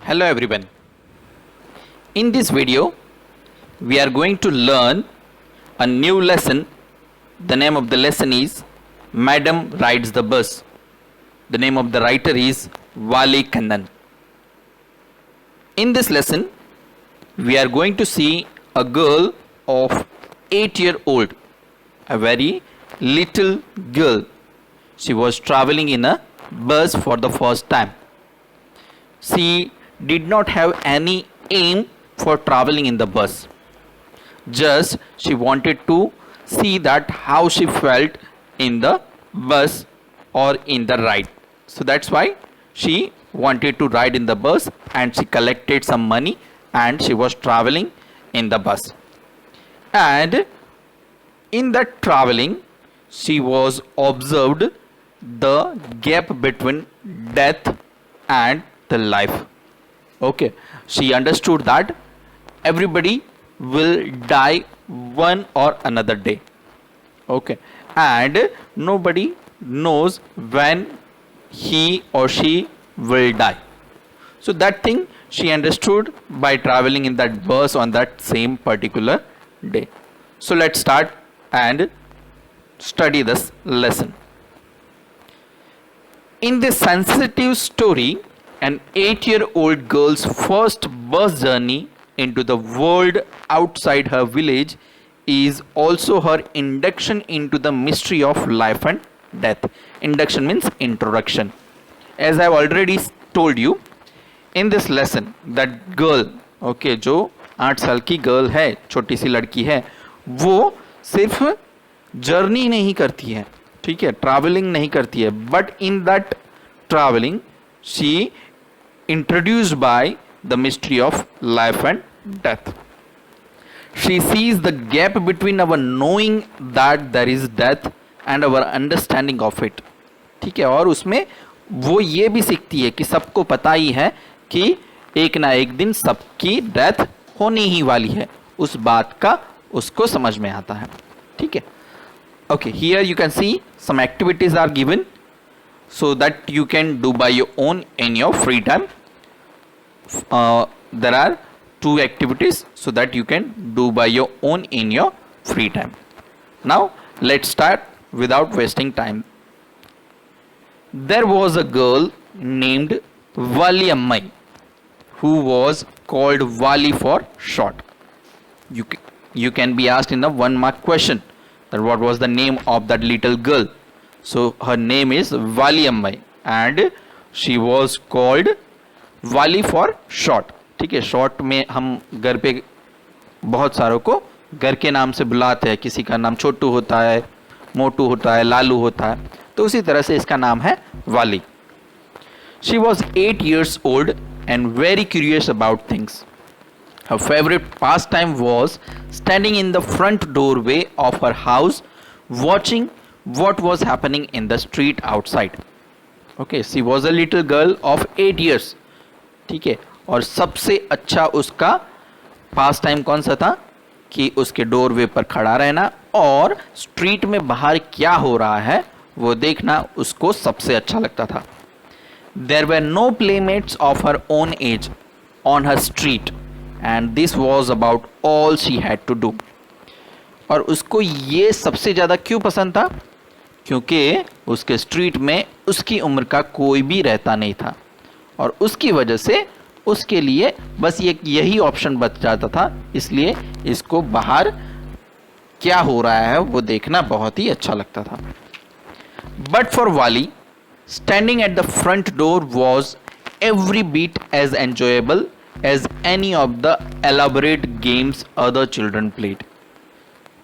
Hello everyone. In this video, we are going to learn a new lesson. The name of the lesson is Madam Rides the Bus. The name of the writer is Wali Kannan. In this lesson, we are going to see a girl of 8-year-old, a very little girl. She was traveling in a bus for the first time. She did not have any aim for traveling in the bus. Just she wanted to see that how she felt in the bus or in the ride. So that's why she wanted to ride in the bus, and she collected some money and she was traveling in the bus. And in that traveling, she was observed the gap between death and the life. Okay, she understood that everybody will die one or another day. Okay, and nobody knows when he or she will die. So that thing she understood by traveling in that bus on that same particular day. So let's start and study this lesson. In this sensitive story, an 8-year-old girl's first bus journey into the world outside her village is also her induction into the mystery of life and death. Induction means introduction. As I have already told you, in this lesson, that girl, okay, जो 8 साल की girl है, छोटी सी लड़की है, वो सिर्फ journey नहीं करती है, ठीक है, ट्रैवलिंग नहीं करती है, but in that travelling she introduced by the mystery of life and death. She sees the gap between our knowing that there is death and our understanding of it. ठीक है, और उसमें वो ये भी सीखती है कि सबको पता ही है कि एक ना एक दिन सबकी डेथ होने ही वाली है. उस बात का उसको समझ में आता है. ठीक है. Okay, here you can see some activities are given so that you can do by your own in your free time. There are 2 activities so that you can do by your own in your free time. Now let's start without wasting time. There was a girl named Wali Ammai who was called Wali for short. You can be asked in the 1 mark question that what was the name of that little girl. So her name is Wali Ammai and she was called Wali for short. ठीक है, short में हम घर पे बहुत सारों को घर के नाम से बुलाते हैं. किसी का नाम छोटू होता है, मोटू होता है, लालू होता है, तो उसी तरह से इसका नाम है वाली. She was 8 years old and very curious about things. Her favorite pastime was standing in the front doorway of her house watching what was happening in the street outside. Okay, she was a little girl of 8 years. ठीक है, और सबसे अच्छा उसका पास time कौन सा था कि उसके डोरवे पर खड़ा रहना और स्ट्रीट में बाहर क्या हो रहा है वो देखना उसको सबसे अच्छा लगता था. There were no playmates of her own age on her street and this was about all she had to do. और उसको ये सबसे ज़्यादा क्यों पसंद था? क्योंकि उसके स्ट्रीट में उसकी उम्र का कोई भी रहता नहीं था और उसकी वजह से उसके लिए बस यही ऑप्शन बच जाता था. इसलिए इसको बाहर क्या हो रहा है वो देखना बहुत ही अच्छा लगता था. But for Valli, standing at the front door was every bit as enjoyable as any of the elaborate games other children played.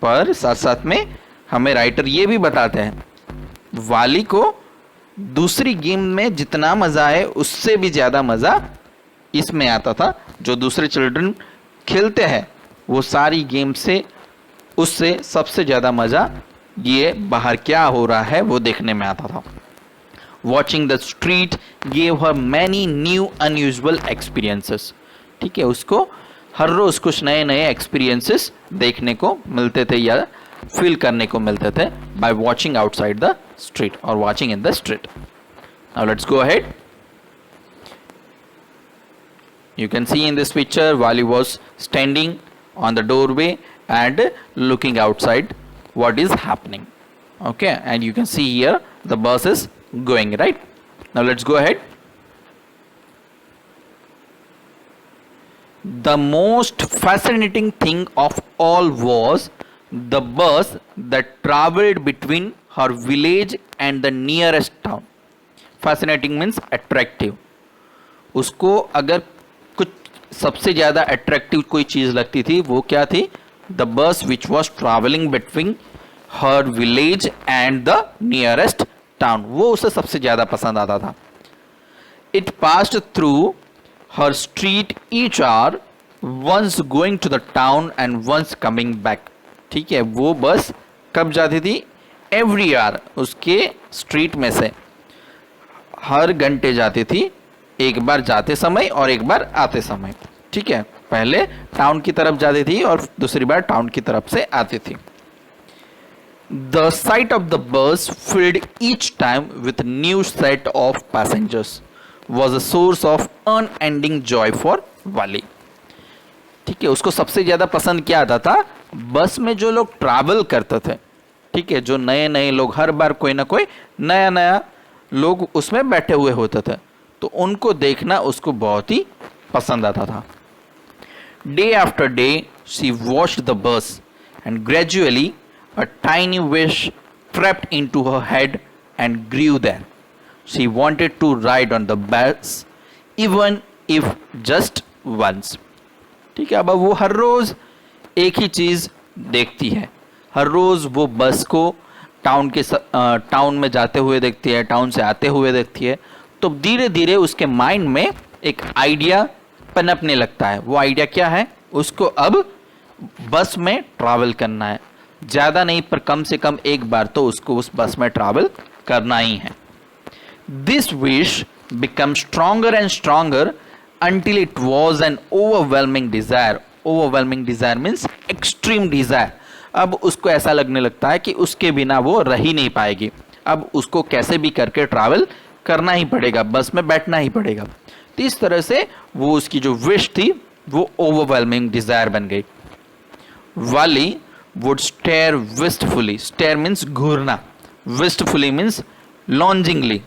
पर साथ साथ में हमें राइटर ये भी बताते हैं वाली को दूसरी गेम में जितना मज़ा है उससे भी ज़्यादा मज़ा इसमें आता था. जो दूसरे चिल्ड्रन खेलते हैं वो सारी गेम से उससे सबसे ज़्यादा मज़ा ये बाहर क्या हो रहा है वो देखने में आता था. Watching the street gave her many new unusual experiences. ठीक है, उसको हर रोज़ कुछ नए नए एक्सपीरियंसेस देखने को मिलते थे या फील करने को मिलते थे by watching outside the street और watching in the street. Now let's go ahead. You can see in this picture, Wali was standing on the doorway and looking outside what is happening. Okay, and you can see here the bus is going, right? Now let's go ahead. The most fascinating thing of all was the bus that traveled between her village and the nearest town. Fascinating means attractive. उसको अगर कुछ सबसे ज़्यादा attractive कोई चीज़ लगती थी वो क्या थी? The bus which was travelling between her village and the nearest town, वो उसे सबसे ज़्यादा पसंद आता था. It passed through her street each hour, once going to the town and once coming back. ठीक है, वो बस कब जाती थी? एवरी आवर, उसके स्ट्रीट में से हर घंटे जाती थी, एक बार जाते समय और एक बार आते समय. ठीक है, पहले टाउन की तरफ जाती थी और दूसरी बार टाउन की तरफ से आती थी. The site of the bus field each time with new set of passengers was a source of unending Joy for वाली. ठीक है, उसको सबसे ज्यादा पसंद क्या आता था? बस में जो लोग ट्रैवल करते थे, ठीक है, जो नए नए लोग, हर बार कोई ना कोई नया नया लोग उसमें बैठे हुए होते थे, तो उनको देखना उसको बहुत ही पसंद आता था. Day after day she watched the bus and gradually a tiny wish crept into her head and grew there. She wanted to ride on the bus even if just once. ठीक है, अब वो हर रोज एक ही चीज देखती है. हर रोज वो बस को टाउन में जाते हुए देखती है, टाउन से आते हुए देखती है. तो धीरे धीरे उसके माइंड में एक आइडिया पनपने लगता है. वो आइडिया क्या है? उसको अब बस में ट्रैवल करना है. ज़्यादा नहीं पर कम से कम एक बार तो उसको उस बस में ट्रैवल करना ही है. This wish become stronger and stronger until it was an overwhelming desire. Overwhelming desire means extreme desire. अब उसको ऐसा लगने लगता है कि उसके बिना वो रह ही नहीं पाएगी. अब उसको कैसे भी करके ट्रैवल करना ही पड़ेगा, बस में बैठना ही पड़ेगा. तो इस तरह से वो उसकी जो विश थी वो ओवरवेलमिंग डिजायर बन गई. वाली would stare wistfully. Stare means Ghurna. Wistfully means longingly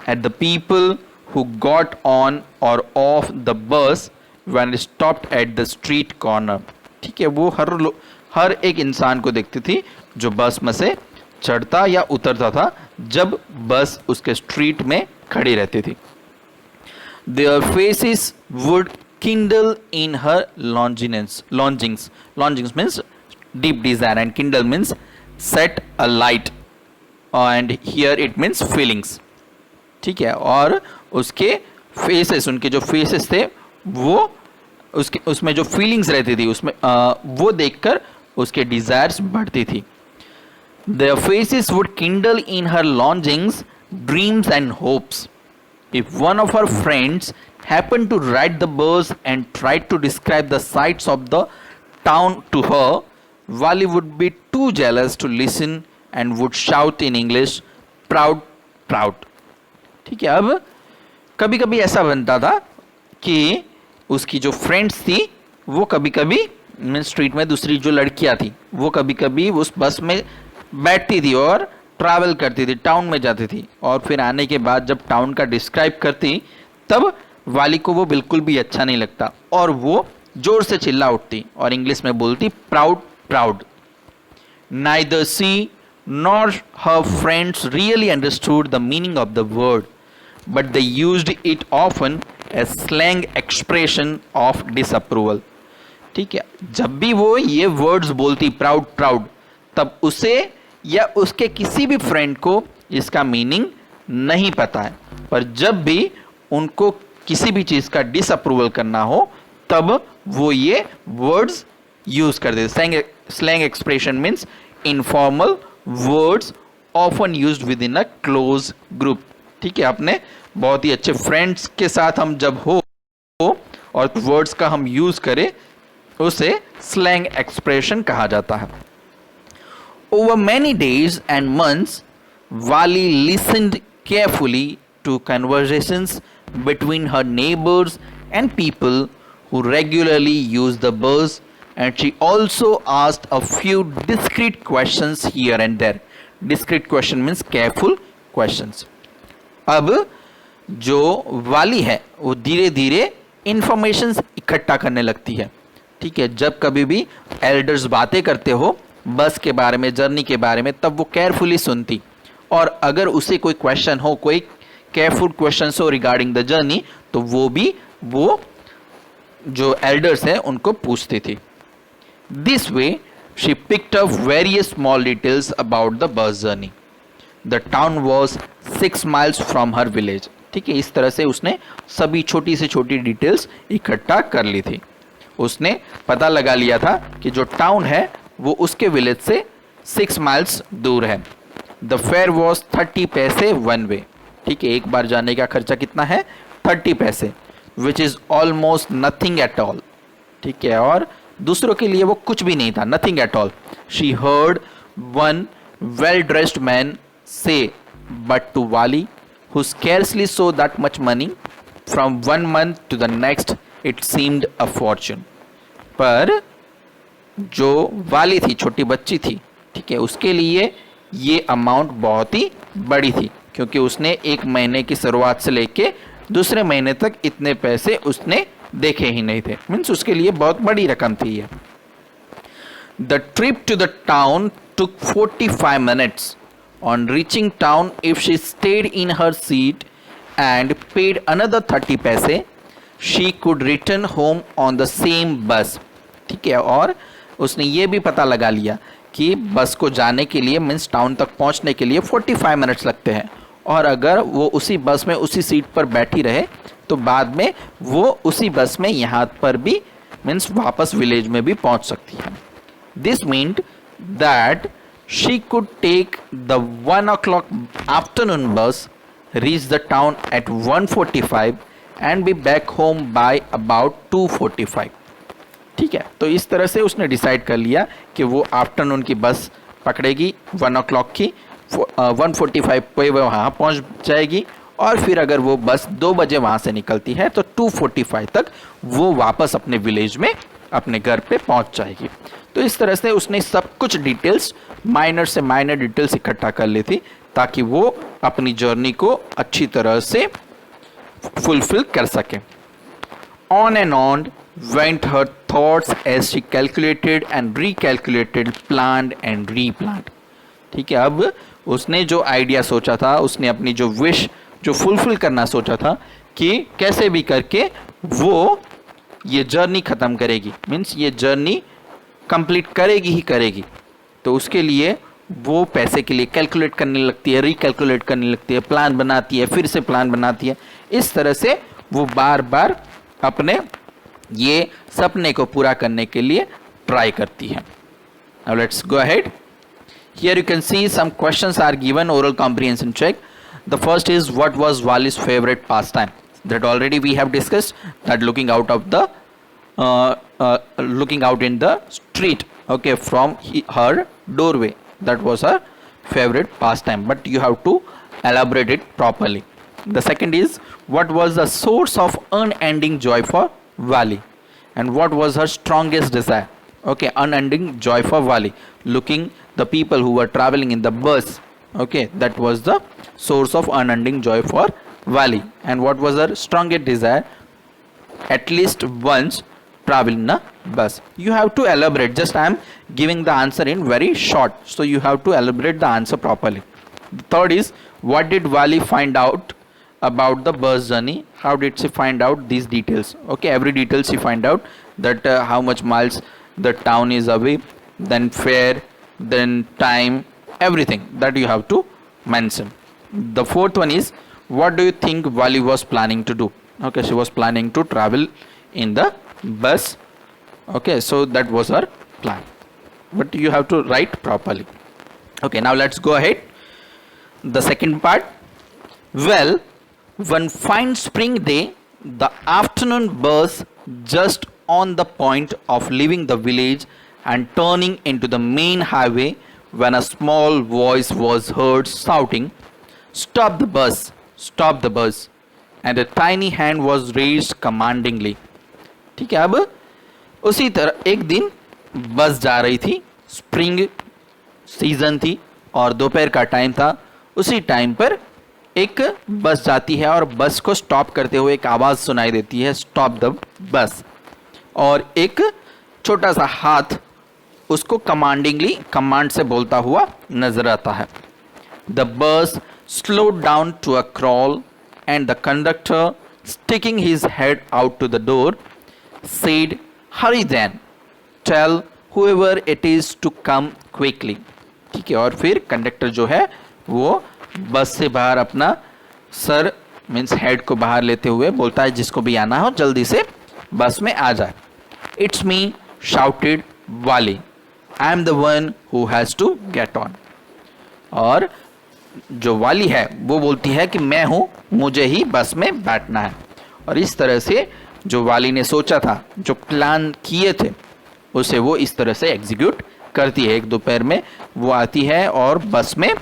at the people who got on or off the bus when it stopped at the street corner. ठीक है, वो हर एक इंसान को देखती थी जो बस में से चढ़ता या उतरता था जब बस उसके स्ट्रीट में खड़ी रहती थी. Their faces would kindle in her longings. Longings means deep desire and kindle means set a light and here it means feelings. ठीक है, और उसके फेसेस, उनके जो फेसेस थे वो उसमें जो फीलिंग्स रहती थी उसमें वो देखकर उसके डिजायर्स बढ़ती थी. Their faces would kindle in her longings, dreams and hopes. If one of her friends happened to ride the bus and tried to describe the sights of the town to her, Wali would be too jealous to listen and would shout in English, proud, proud. ठीक है, अब कभी कभी ऐसा बनता था कि उसकी जो फ्रेंड्स थी वो कभी कभी स्ट्रीट में दूसरी जो लड़कियां थी वो कभी कभी उस बस में बैठती थी और ट्रैवल करती थी, टाउन में जाती थी, और फिर आने के बाद जब टाउन का डिस्क्राइब करती तब वाली को वो बिल्कुल भी अच्छा नहीं लगता और वो जोर से चिल्ला उठती और इंग्लिश में बोलती proud proud. Neither she nor her friends really understood the meaning of the word, but they used it often as slang expression of disapproval. ठीक है, जब भी वो ये वर्ड्स बोलती प्राउड प्राउड तब उसे या उसके किसी भी फ्रेंड को इसका मीनिंग नहीं पता है, पर जब भी उनको किसी भी चीज का डिसअप्रूवल करना हो तब वो ये वर्ड्स यूज कर देते. Slang expression means informal words often used with in a close group. ठीक है, अपने बहुत ही अच्छे फ्रेंड्स के साथ हम जब हो और वर्ड्स का हम यूज करें उसे स्लैंग एक्सप्रेशन कहा जाता है. Over many days and months, Wali listened carefully to conversations between her neighbors and people who regularly used the bus, and she also asked a few discreet questions here and there. Discreet question means careful questions. अब जो वाली है वो धीरे धीरे information इकट्ठा करने लगती है. ठीक है, जब कभी भी एल्डर्स बातें करते हो बस के बारे में, जर्नी के बारे में, तब वो केयरफुली सुनती, और अगर उसे कोई क्वेश्चन हो, कोई केयरफुल क्वेश्चन हो रिगार्डिंग द जर्नी, तो वो जो एल्डर्स हैं उनको पूछती थी. This way she picked up various small details about the bus journey. The town was 6 miles from her village. ठीक है, इस तरह से उसने सभी छोटी से छोटी डिटेल्स इकट्ठा कर ली थी. उसने पता लगा लिया था कि जो टाउन है वो उसके विलेज से 6 miles दूर है. द फेयर वॉज 30 पैसे वन वे. ठीक है, एक बार जाने का खर्चा कितना है? 30 पैसे, which is almost nothing at all. ठीक है, और दूसरों के लिए वो कुछ भी नहीं था, nothing at all. She heard one well dressed man से, बट टू वाली who scarcely saw that much money from one month to the next it seemed a fortune. पर जो वाली थी, छोटी बच्ची थी, ठीक है, उसके लिए ये अमाउंट बहुत ही बड़ी थी, क्योंकि उसने एक महीने की शुरुआत से लेके दूसरे महीने तक इतने पैसे उसने देखे ही नहीं थे. मीन्स उसके लिए बहुत बड़ी रकम थी ये. The trip to the town took 45 minutes. On reaching town, if she stayed in her seat and paid another 30 पैसे, she could return home on the same bus. ठीक है, और उसने ये भी पता लगा लिया कि बस को जाने के लिए, मीन्स टाउन तक पहुंचने के लिए 45 मिनट्स लगते हैं, और अगर वो उसी बस में उसी सीट पर बैठी रहे तो बाद में वो उसी बस में यहाँ पर भी, मीन्स वापस विलेज में भी पहुंच सकती है. This meant that she could take the 1 o'clock afternoon bus, reach the town at 1:45 and be back home by about 2:45. ठीक है, तो इस तरह से उसने डिसाइड कर लिया कि वो आफ्टरनून की बस पकड़ेगी 1 o'clock की, 1:45 पे वो वहाँ पहुँच जाएगी, और फिर अगर वो बस 2 बजे वहाँ से निकलती है तो 2:45 तक वो वापस अपने विलेज में अपने घर पे पहुँच जाएगी. तो इस तरह से उसने सब कुछ डिटेल्स, माइनर से माइनर डिटेल्स इकट्ठा कर ली थी, ताकि वो अपनी जर्नी को अच्छी तरह से फुलफिल कर सके. On and on went her thoughts as she calculated and recalculated, planned and replanned. ठीक है, अब उसने जो आइडिया सोचा था, उसने अपनी जो विश जो फुलफिल करना सोचा था कि कैसे भी करके वो ये जर्नी ख़त्म करेगी, मीन्स ये जर्नी कंप्लीट करेगी ही करेगी. तो उसके लिए वो पैसे के लिए कैलकुलेट करने लगती है, रिकैलकुलेट करने लगती है, प्लान बनाती है, फिर से प्लान बनाती है. इस तरह से वो बार बार अपने ये सपने को पूरा करने के लिए ट्राई करती है. Now let's go ahead. Here you can see some questions are given, oral comprehension check. The first is what was Valli's favourite pastime. That already we have discussed, that looking out of the looking out in the street, okay, from her doorway, that was her favorite pastime, but you have to elaborate it properly. The second is what was the source of unending joy for Wali, and what was her strongest desire. Okay, unending joy for Wali, looking the people who were traveling in the bus, okay, that was the source of unending joy for Wali. And what was her strongest desire? At least once travel in a bus. You have to elaborate. Just I am giving the answer in very short, so you have to elaborate the answer properly. The third is what did Wali find out about the bus journey? How did she find out these details? Okay, every detail she find out, that how much miles the town is away, then fare, then time, everything that you have to mention. The fourth one is what do you think Wali was planning to do? Okay, she was planning to travel in the bus. Okay, so that was her plan, but you have to write properly. Okay, now let's go ahead. The second part. Well, one fine spring day, the afternoon bus just on the point of leaving the village and turning into the main highway, when a small voice was heard shouting, "Stop the bus! Stop the bus!" and a tiny hand was raised commandingly. ठीक है, अब उसी तरह एक दिन बस जा रही थी, स्प्रिंग सीजन थी और दोपहर का टाइम था। उसी टाइम पर एक बस जाती है और बस को स्टॉप करते हुए एक आवाज़ सुनाई देती है, स्टॉप द बस। और एक छोटा सा हाथ उसको कमांडिंगली कमांड से बोलता हुआ नजर आता है। द बस slowed down to a crawl and the conductor, sticking his head out to the door, said, hurry then, tell whoever it is to come quickly। ठीक है, और फिर कंडक्टर जो है वो बस से बाहर अपना सर मीन्स हेड को बाहर लेते हुए बोलता है जिसको भी आना हो जल्दी से बस में आ जाए। It's me, shouted Valli, I am the one who has to get on. और जो वाली है वो बोलती है कि मैं हूँ, मुझे ही बस में बैठना है। और इस तरह से जो वाली ने सोचा था, जो प्लान किए थे, उसे वो इस तरह से एग्जीक्यूट करती है। एक दोपहर में वो आती है और बस में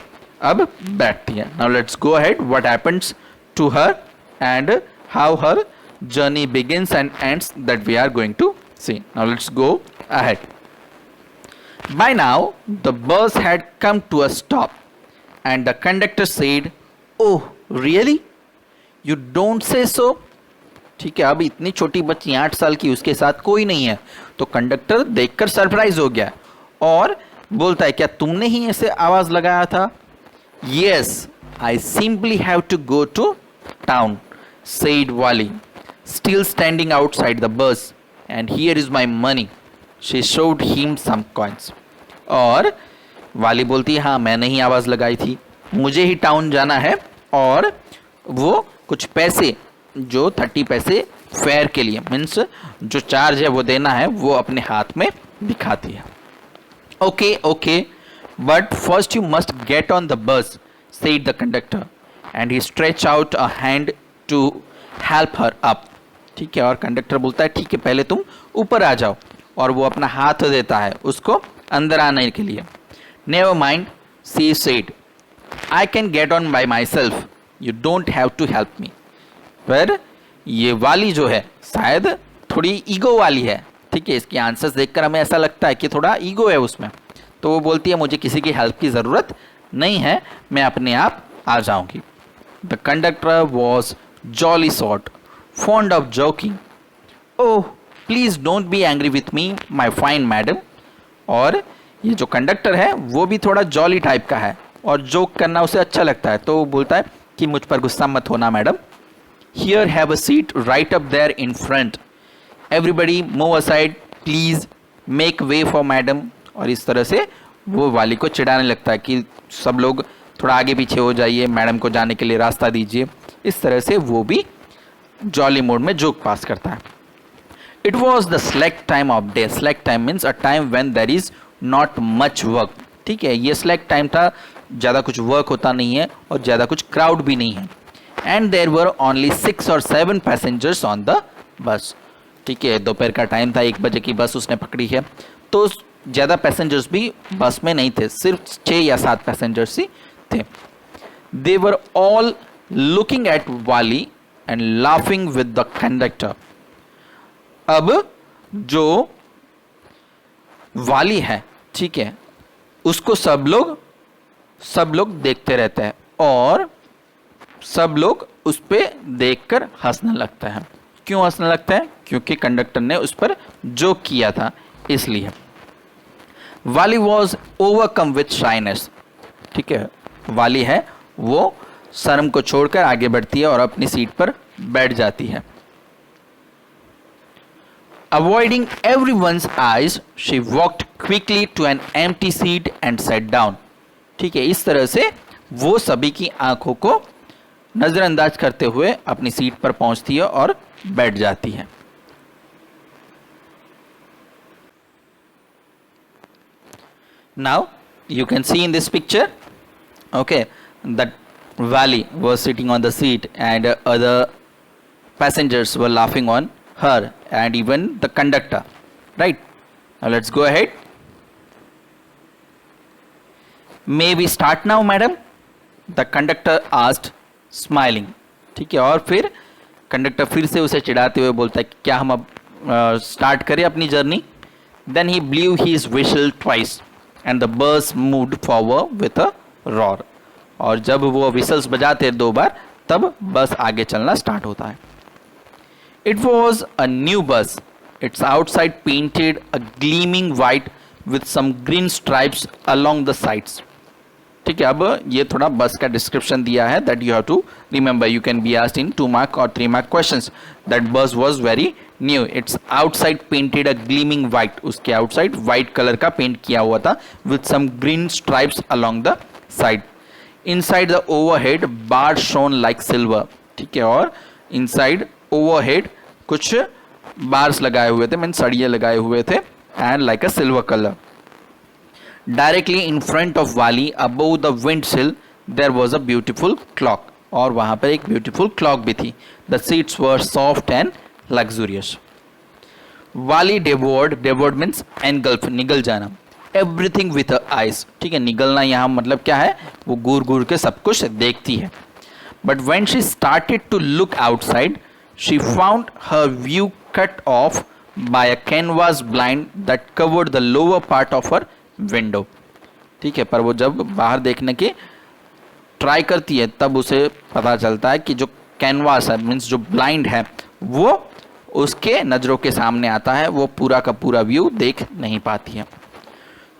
अब बैठती है। Now let's go ahead, what happens to her and how her journey begins and ends, that we are going to see. Now let's go ahead. By now the bus had come to a stop and the conductor said, oh really, you don't say so। ठीक है, अब इतनी छोटी बच्ची 8 साल की, उसके साथ कोई नहीं है, तो कंडक्टर देखकर सरप्राइज हो गया और बोलता है क्या तुमने ही ऐसे आवाज लगाया था। Yes, I simply have to go to town, said Wally, still standing outside the bus, and here is my money। She showed him some coins। और वाली बोलती है हाँ मैंने ही आवाज़ लगाई थी, मुझे ही टाउन जाना है, और वो कुछ पैसे जो 30 पैसे फेयर के लिए मीन्स जो चार्ज है वो देना है, वो अपने हाथ में दिखाती है। Okay okay, but first you must get on the bus, said the conductor, and he stretch out a hand to help her up. ठीक है, और कंडक्टर बोलता है ठीक है पहले तुम ऊपर आ जाओ, और वो अपना हाथ देता है उसको अंदर आने के लिए। Never mind, she said, I can get on by myself, you don't have to help me. पर ये वाली जो है शायद थोड़ी ईगो वाली है। ठीक है, इसके आंसर्स देखकर हमें ऐसा लगता है कि थोड़ा ईगो है उसमें, तो वो बोलती है मुझे किसी की हेल्प की ज़रूरत नहीं है, मैं अपने आप आ जाऊंगी। The conductor was jolly sort, fond of joking, oh please don't be angry with me my fine madam. और ये जो कंडक्टर है वो भी थोड़ा जॉली टाइप का है और जोक करना उसे अच्छा लगता है, तो वो बोलता है कि मुझ पर गुस्सा मत होना madam. Here have a seat right up there in front, everybody move aside please, make way for madam. और इस तरह से वो वाली को चिढ़ाने लगता है कि सब लोग थोड़ा आगे पीछे हो जाइए, मैडम को जाने के लिए रास्ता दीजिए। इस तरह से वो भी जॉली मोड में जोक पास करता है। It was the slack time of day। Slack time means a time when there is not much work। ठीक है, ये slack time था, ज़्यादा कुछ वर्क होता नहीं है और ज़्यादा कुछ क्राउड भी नहीं है। And there were only 6 or 7 passengers on the bus। ठीक है, दोपहर का टाइम था, 1 बजे की बस उसने पकड़ी है, तो ज़्यादा पैसेंजर्स भी बस में नहीं थे, सिर्फ 6 या 7 पैसेंजर्स ही थे। They were all looking at Wally and laughing with the conductor। अब जो वाली है, ठीक है, उसको सब लोग देखते रहते हैं और सब लोग उस पर देखकर हंसने लगते हैं। क्यों हंसने लगते हैं? क्योंकि कंडक्टर ने उस पर जोक किया था, इसलिए। वाली वॉज ओवरकम विथ शाइनेस। ठीक है, वाली है वो शर्म को छोड़कर आगे बढ़ती है और अपनी सीट पर बैठ जाती है। Avoiding everyone's eyes, she walked quickly to an empty seat and sat down। ठीक है, इस तरह से वो सभी की आंखों को नज़रअंदाज करते हुए अपनी सीट पर पहुंचती है और बैठ जाती है। Now you can see in this picture, okay, that Wally was sitting on the seat and other passengers were laughing on her and even the conductor, right? Now let's go ahead। May we start now madam? The conductor asked smiling। ठीक है, और फिर conductor फिर से उसे चिढ़ाते हुए बोलता है कि क्या हम अब स्टार्ट करे अपनी journey. Then he blew his whistle twice and the bus moved forward with a roar. और जब वो विसल्स बजाते हैं 2 बार, तब बस आगे चलना स्टार्ट होता है. It was a new bus. Its outside painted a gleaming white with some green stripes along the sides. ठीक है, अब ये थोड़ा बस का डिस्क्रिप्शन दिया है that you have to remember. You can be asked in 2 mark और 3 mark questions. That bus was very new. Its outside painted a gleaming white. उसके आउटसाइड वाइट कलर का पेंट किया हुआ था with some green stripes along the side. Inside the overhead bar shone like silver. ठीक है, और inside overhead कुछ bars लगाए हुए थे, मीन सड़िए लगाए हुए थे, and like a silver colour. Directly in front of Valli above the windshield there was a beautiful clock. और वहां पर एक ब्यूटीफुल क्लॉक भी थी. The seats were soft and luxurious. Valli devoured means engulf, निगल जाना. Everything with eyes. ठीक है, निगलना यहाँ मतलब क्या है, वो घूर घूर के सब कुछ देखती है. But when she started to look outside she found her view cut off by a canvas blind that covered the lower part of her window. ठीक है, पर वो जब बाहर देखने की ट्राई करती है तब उसे पता चलता है कि जो कैनवास है, मीन्स जो ब्लाइंड है, वो उसके नज़रों के सामने आता है, वो पूरा का पूरा व्यू देख नहीं पाती है.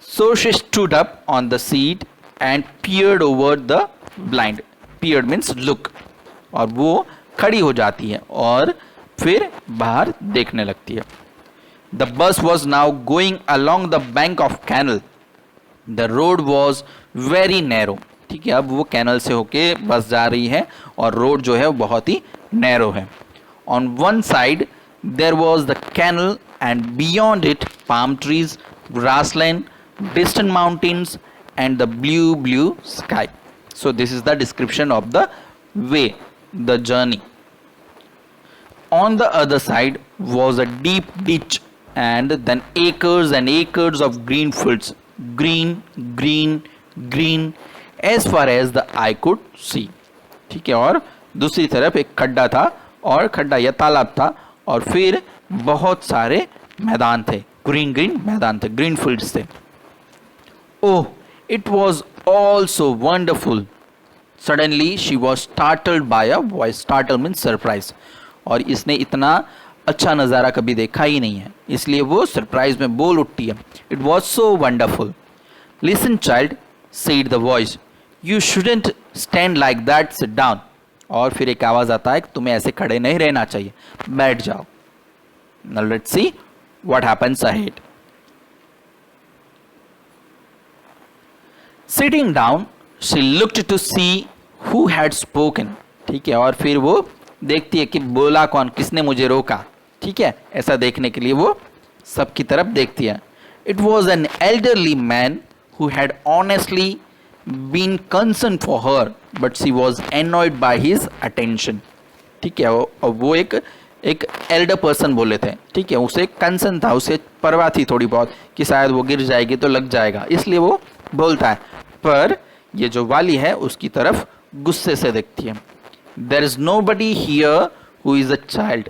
So she stood up on the seat and peered over the blind. Peered means look. और वो खड़ी हो जाती है और फिर बाहर देखने लगती है. The bus was now going along the bank of canal. The road was very narrow. ठीक है, अब वो कैनल से होके बस जा रही है और रोड जो है वो बहुत ही नैरो है. On one side there was the canal and beyond it palm trees, grassland, distant mountains and the blue sky. So this is the description of the way, the journey. On the other side was a deep ditch and then acres and acres of green fields, green as far as the eye could see. ठीक है, और दूसरी तरफ एक खड्डा था, और खड्डा या तालाब था, और फिर बहुत सारे मैदान थे, ग्रीन मैदान थे, ग्रीन फील्ड्स थे. Oh, it was all so wonderful. Suddenly she was startled by a voice. Startle means surprise. और इसने इतना अच्छा नज़ारा कभी देखा ही नहीं है, इसलिए वो सरप्राइज में बोल उठती है. It was so wonderful. Listen, child, said the voice. You shouldn't stand like that. Sit down. और फिर एक आवाज़ आता है कि तुम्हें ऐसे खड़े नहीं रहना चाहिए, बैठ जाओ. Now let's see what happens ahead. Sitting down, she looked to see who had spoken. ठीक है, और फिर वो देखती है कि बोला कौन, किसने मुझे रोका. ठीक है, ऐसा देखने के लिए वो सबकी तरफ देखती है. It was an elderly man who had honestly been concerned for her, but she was annoyed by his attention. ठीक है, और वो एक एल्डर पर्सन बोले थे. ठीक है, उसे कंसर्न था, उसे परवाह थी थोड़ी बहुत कि शायद वो गिर जाएगी तो लग जाएगा, इसलिए वो बोलता है. पर ये जो वाली है उसकी तरफ गुस्से से देखती है. There is nobody here who is a child.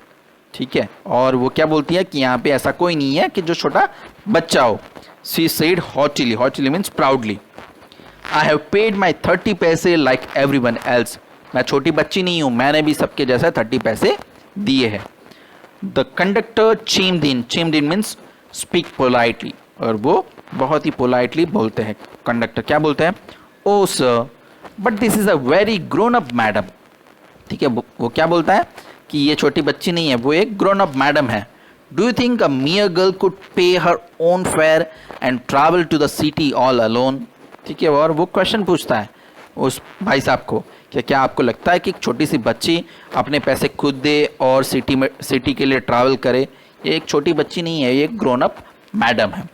ठीक है, और वो क्या बोलती है कि यहाँ पे ऐसा कोई नहीं है कि जो छोटा बच्चा हो. She said haughtily. Haughtily means proudly. I have paid my 30 paise like everyone else. मैं छोटी बच्ची नहीं हूँ, मैंने भी सबके जैसा 30 पैसे दिए हैं. The conductor chimed in. Chimed in means speak politely, और वो बहुत ही पोलाइटली बोलते हैं. कंडक्टर क्या बोलते हैं, oh sir, but this is a very grown up madam. ठीक है, वो क्या बोलता है कि ये छोटी बच्ची नहीं है, वो एक ग्रोन अप मैडम है. Do you think a mere girl could pay her own fare and travel to the city all alone. ठीक है, और वो क्वेश्चन पूछता है उस भाई साहब को कि क्या आपको लगता है कि एक छोटी सी बच्ची अपने पैसे खुद दे और सिटी के लिए ट्रैवल करे. ये एक छोटी बच्ची नहीं है, ये एक ग्रोन अप मैडम है.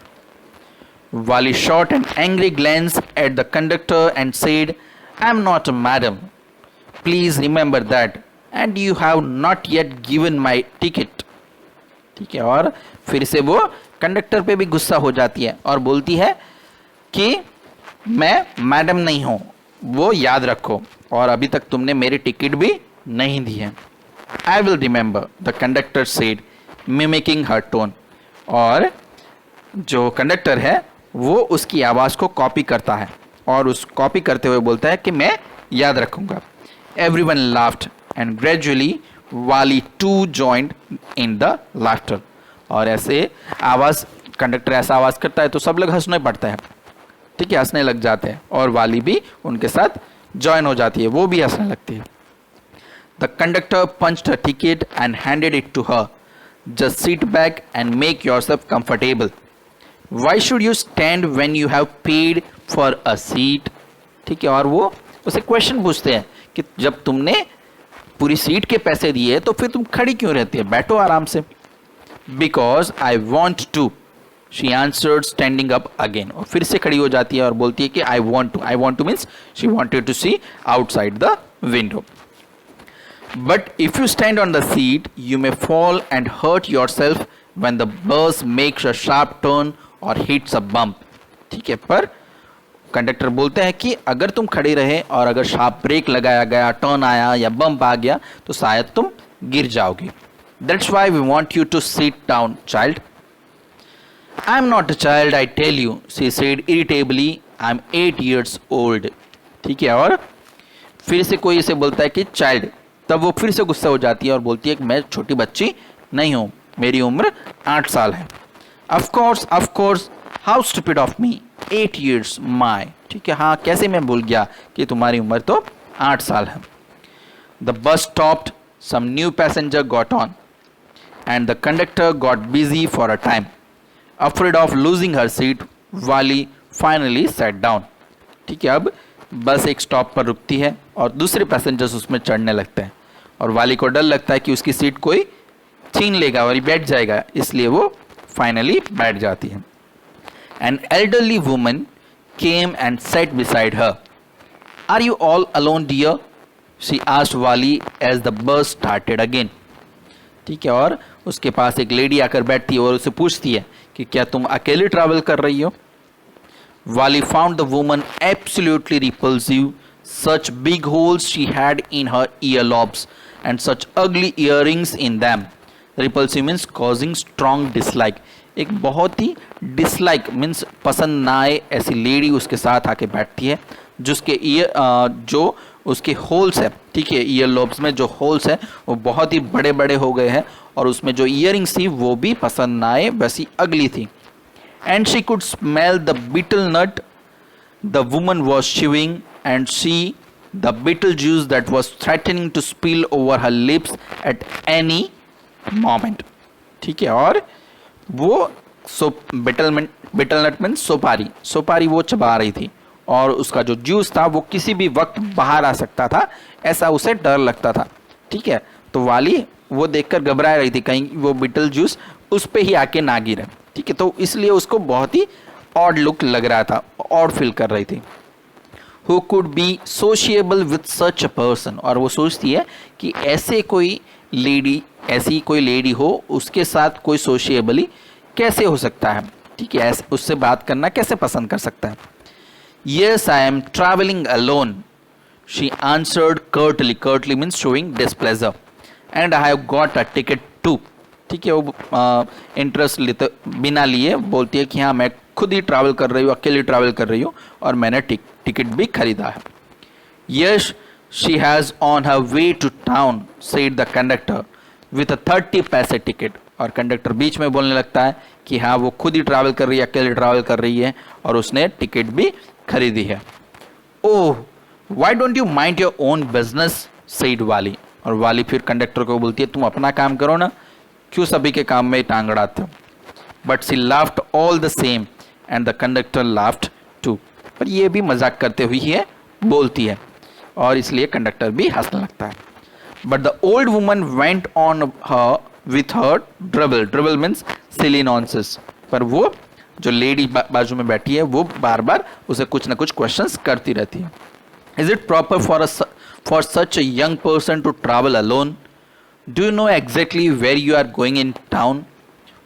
Wally shot an angry glance at the conductor and said, I am not a madam. Please remember that. And you have not yet given my ticket. ठीक है, और फिर से वो कंडक्टर पे भी गुस्सा हो जाती है और बोलती है कि मैं मैडम नहीं हूँ, वो याद रखो, और अभी तक तुमने मेरी टिकट भी नहीं दी है. I will remember, the conductor said. Mimicking her tone, और जो कंडक्टर है वो उसकी आवाज़ को कॉपी करता है और उस कॉपी करते हुए बोलता है कि मैं याद रखूंगा। Everyone laughed and gradually Valli too joined in the laughter. और ऐसे आवाज़, कंडक्टर ऐसा आवाज़ करता है तो सब लोग हंसने पड़ते हैं, ठीक है, हंसने लग जाते हैं, और वाली भी उनके साथ ज्वाइन हो जाती है, वो भी हंसने लगती है। The conductor punched her ticket and handed it to her. Just sit back and make yourself comfortable. Why should you stand when you have paid for a seat? ठीक है, और वो उसे क्वेश्चन पूछते हैं कि जब तुमने पूरी सीट के पैसे दिए तो फिर तुम खड़ी क्यों रहती है, बैठो आराम से। Because I want to, she answered standing up again. और फिर से खड़ी हो जाती है और बोलती है कि I want to means she wanted to see outside the window. But if you stand on the seat, you may fall and hurt yourself when the bus makes a sharp turn or hits a bump. ठीक है, पर conductor बोलते हैं कि अगर तुम खड़े रहे और अगर शार्प ब्रेक लगाया गया, टर्न आया या बम्प आ गया तो शायद तुम गिर जाओगे। That's why we want you to sit down, child. I'm not a child, I tell you, she said irritably. I'm 8 years old. ठीक है, और फिर से कोई इसे बोलता है कि चाइल्ड, तब वो फिर से गुस्सा हो जाती है और बोलती है कि मैं छोटी बच्ची नहीं हूँ, मेरी उम्र 8 साल है। Of course, how stupid of me, 8 years, my. ठीक है, हाँ, कैसे मैं भूल गया कि तुम्हारी उम्र तो 8 साल है। The bus stopped, some new passenger got on, and the conductor got busy for a time. Afraid of losing her seat, Wally finally sat down. ठीक है, अब बस एक स्टॉप पर रुकती है और दूसरे पैसेंजर्स उसमें चढ़ने लगते हैं और वाली को डर लगता है कि उसकी सीट कोई छीन लेगा और बैठ जाएगा, इसलिए वो फाइनली बैठ जाती है। An elderly woman came and sat beside her. Are you all alone, dear? She asked Wally as the bus started again. ठीक है, और उसके पास एक लेडी आकर बैठती है और उसे पूछती है कि क्या तुम अकेले ट्रैवल कर रही हो? Wally found the woman absolutely repulsive. Such big holes she had in her earlobes and such ugly earrings in them. Repulsive means causing strong dislike. एक बहुत ही dislike means पसंद ना आए ऐसी लेडी उसके साथ आके बैठती है, जिसके जो उसके होल्स है, ठीक है, ईयर लोब्स में जो होल्स है वो बहुत ही बड़े बड़े हो गए हैं और उसमें जो ईयरिंग्स थी वो भी पसंद ना आए, वैसी अगली थी। And she could smell the betel nut the woman was chewing and see the betel juice that was threatening to spill over her lips at any moment. ठीक है, और वो betel nut means सोपारी वो चबा रही थी और उसका जो जूस था वो किसी भी वक्त बाहर आ सकता था, ऐसा उसे डर लगता था। ठीक है, तो वाली वो देखकर घबरा रही थी कहीं वो बिटल जूस उस पे ही आके ना गिरे। ठीक है, तो इसलिए उसको बहुत ही ऑड लुक लग रहा था, ऑड फील कर रही थी। Who could be sociable with such a person? और वो सोचती है कि ऐसी कोई लेडी हो, उसके साथ कोई सोशिएबली कैसे हो सकता है। ठीक है, उससे बात करना कैसे पसंद कर सकता है। Yes, I am traveling alone, she answered curtly. Curtly means showing displeasure. And I have got a ticket too. ठीक है, वो इंटरेस्ट लेते बिना लिए बोलती है कि हाँ मैं खुद ही ट्रैवल कर रही हूँ, अकेले ट्रैवल कर रही हूँ और मैंने टिकट भी खरीदा है। Yes, she has on her way to town, said the conductor with a 30 पैसे टिकट। और कंडक्टर बीच में बोलने लगता है कि हाँ वो खुद ही ट्रैवल कर रही है, अकेले ट्रैवल कर रही है और उसने टिकट भी खरीदी है। ओह, why don't you mind your own business, said वाली। और वाली फिर कंडक्टर को बोलती है तुम अपना काम करो ना, क्यों सभी के काम में टांग अड़ाते हो। But she laughed all the same and the conductor laughed too। पर ये भी मजाक करते हुए ही बोलती है और इसलिए कंडक्टर भी हंसने लगता है। But the old woman went on her with her dribble means silly nonsense। पर वो जो लेडी बाजू में बैठी है वो बार बार उसे कुछ ना कुछ क्वेश्चंस करती रहती है। Is it proper for such a young person to travel alone? Do you know exactly where you are going in town?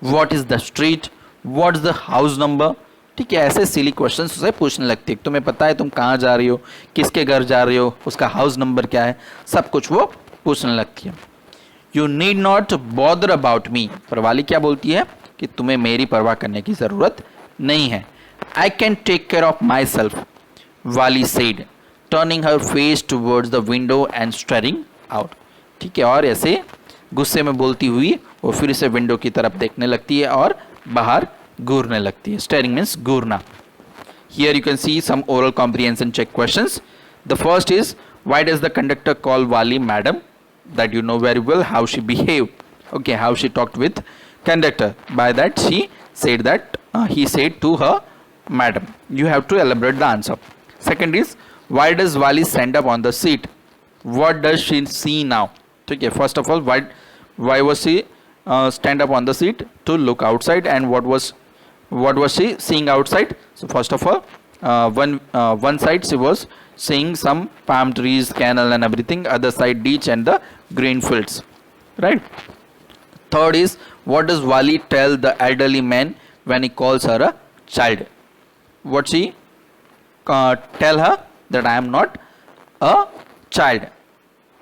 What is the street? What's the house number? ठीक है, ऐसे सिली क्वेश्चंस उसे पूछने लगती है। तुम्हें पता है तुम कहाँ जा रही हो, किसके घर जा रही हो, उसका हाउस नंबर क्या है, सब कुछ वो पूछने लगती है। You need not bother about me. पर वाली क्या बोलती है कि तुम्हें मेरी परवाह करने की जरूरत नहीं है. I can take care of myself, वाली said, turning her face towards the window and staring out. ठीक है, और ऐसे गुस्से में बोलती हुई वो फिर से विंडो की तरफ देखने लगती है और बाहर घूरने लगती है. Staring means Ghurna. Here you can see some oral comprehension check questions. The first is, why does the conductor call Wali madam? That you know very well how she behaved. Okay, how she talked with conductor. By that she said that he said to her madam. You have to elaborate the answer. Second is, why does Wali stand up on the seat? What does she see now? Okay, first of all, why was she stand up on the seat? To look outside. And what was she seeing outside? So first of all, one side she was seeing some palm trees, canal and everything. Other side ditch and the green fields, right? Third is, what does Wali tell the elderly man when he calls her a child? What she tell her? That I am not a child,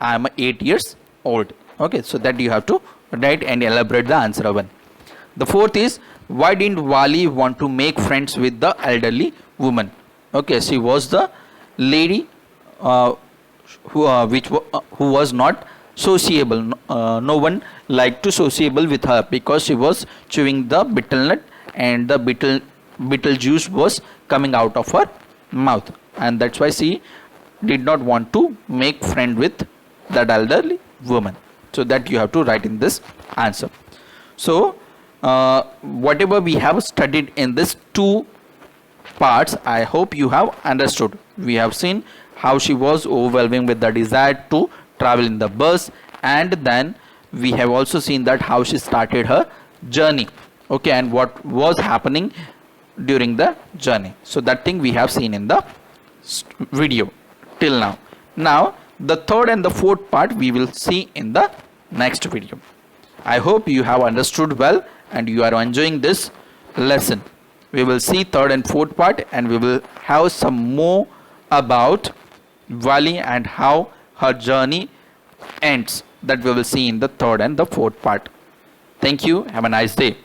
I am 8 years old. Okay, so that you have to write and elaborate the answer one. The fourth is, why didn't Wali want to make friends with the elderly woman? Okay, she was the lady who was not sociable. No one liked to sociable with her because she was chewing the betel nut and the betel juice was coming out of her mouth, and that's why she did not want to make friend with that elderly woman. So that you have to write in this answer. So whatever we have studied in this two parts, I hope you have understood. We have seen how she was overwhelming with the desire to travel in the bus, and then we have also seen that how she started her journey, okay, and what was happening during the journey. So that thing we have seen in the video till now. Now the third and the fourth part we will see in the next video. I hope you have understood well and you are enjoying this lesson. We will see third and fourth part, and we will have some more about Wali and how her journey ends. That we will see in the third and the fourth part. Thank you. Have a nice day.